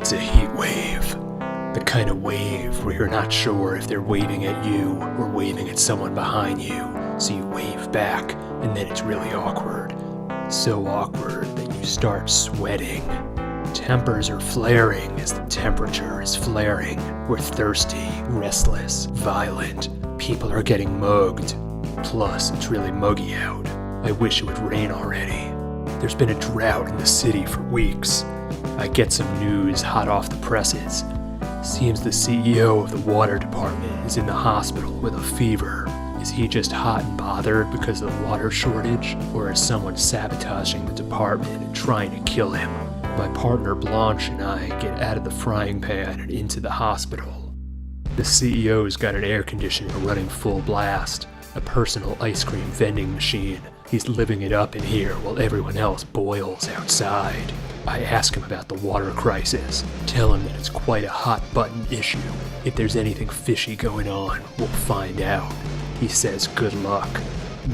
It's a heat wave. The kind of wave where you're not sure if they're waving at you or waving at someone behind you, so you wave back, and then it's really awkward. So awkward that you start sweating. Tempers are flaring as the temperature is flaring. We're thirsty, restless, violent. People are getting mugged. Plus, it's really muggy out. I wish it would rain already. There's been a drought in the city for weeks. I get some news hot off the presses. Seems the CEO of the water department is in the hospital with a fever. Is he just hot and bothered because of the water shortage? Or is someone sabotaging the department and trying to kill him? My partner Blanche and I get out of the frying pan and into the hospital. The CEO's got an air conditioner running full blast, a personal ice cream vending machine. He's living it up in here while everyone else boils outside. I ask him about the water crisis, tell him that it's quite a hot button issue. If there's anything fishy going on, we'll find out. He says good luck,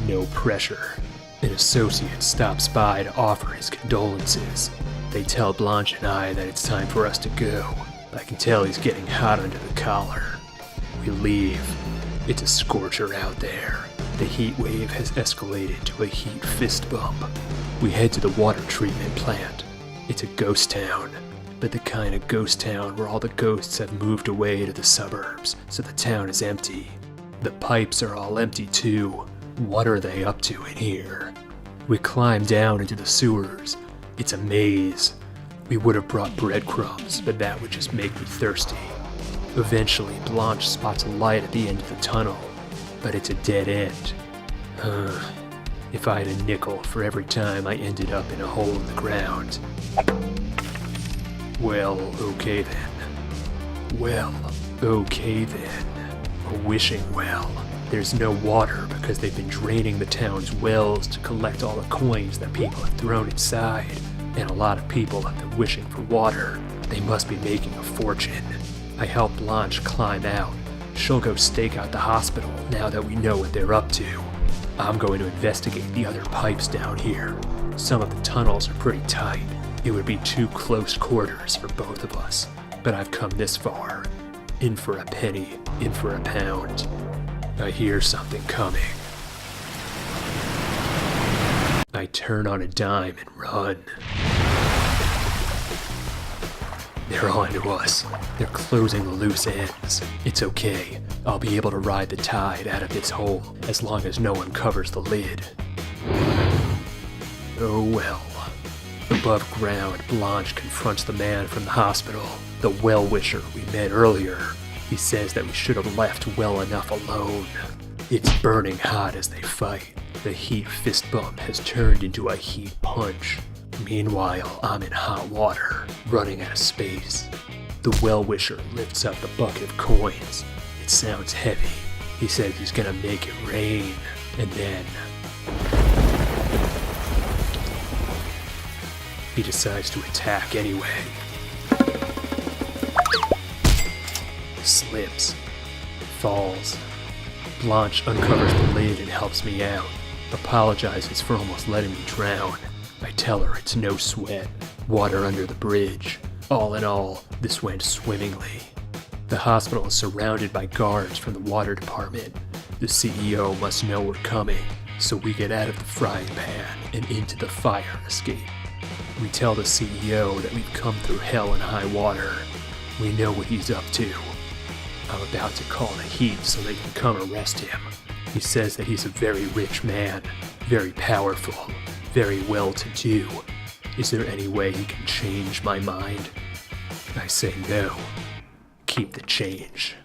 no pressure. An associate stops by to offer his condolences. They tell Blanche and I that it's time for us to go. I can tell he's getting hot under the collar. We leave. It's a scorcher out there. The heat wave has escalated to a heat fist bump. We head to the water treatment plant. It's a ghost town, but the kind of ghost town where all the ghosts have moved away to the suburbs, so the town is empty. The pipes are all empty too. What are they up to in here? We climb down into the sewers. It's a maze. We would have brought breadcrumbs, but that would just make me thirsty. Eventually, Blanche spots a light at the end of the tunnel, but it's a dead end. If I had a nickel for every time I ended up in a hole in the ground. Well, okay then. A wishing well. There's no water because they've been draining the town's wells to collect all the coins that people have thrown inside. And a lot of people have been wishing for water. They must be making a fortune. I help Blanche climb out. She'll go stake out the hospital now that we know what they're up to. I'm going to investigate the other pipes down here. Some of the tunnels are pretty tight. It would be too close quarters for both of us. But I've come this far. In for a penny, in for a pound. I hear something coming. I turn on a dime and run. They're on to us. They're closing the loose ends. It's okay. I'll be able to ride the tide out of this hole as long as no one covers the lid. Oh well. Above ground, Blanche confronts the man from the hospital, the well-wisher we met earlier. He says that we should have left well enough alone. It's burning hot as they fight. The heat fist bump has turned into a heat punch. Meanwhile, I'm in hot water, running out of space. The well-wisher lifts up the bucket of coins. It sounds heavy. He says he's gonna make it rain, and then he decides to attack anyway. Slips. Falls. Blanche uncovers the lid and helps me out. Apologizes for almost letting me drown. I tell her it's no sweat. Water under the bridge. All in all, this went swimmingly. The hospital is surrounded by guards from the water department. The CEO must know we're coming, so we get out of the frying pan and into the fire escape. We tell the CEO that we've come through hell and high water. We know what he's up to. I'm about to call the heat so they can come arrest him. He says that he's a very rich man, very powerful, very well-to-do. Is there any way he can change my mind? I say no. Keep the change.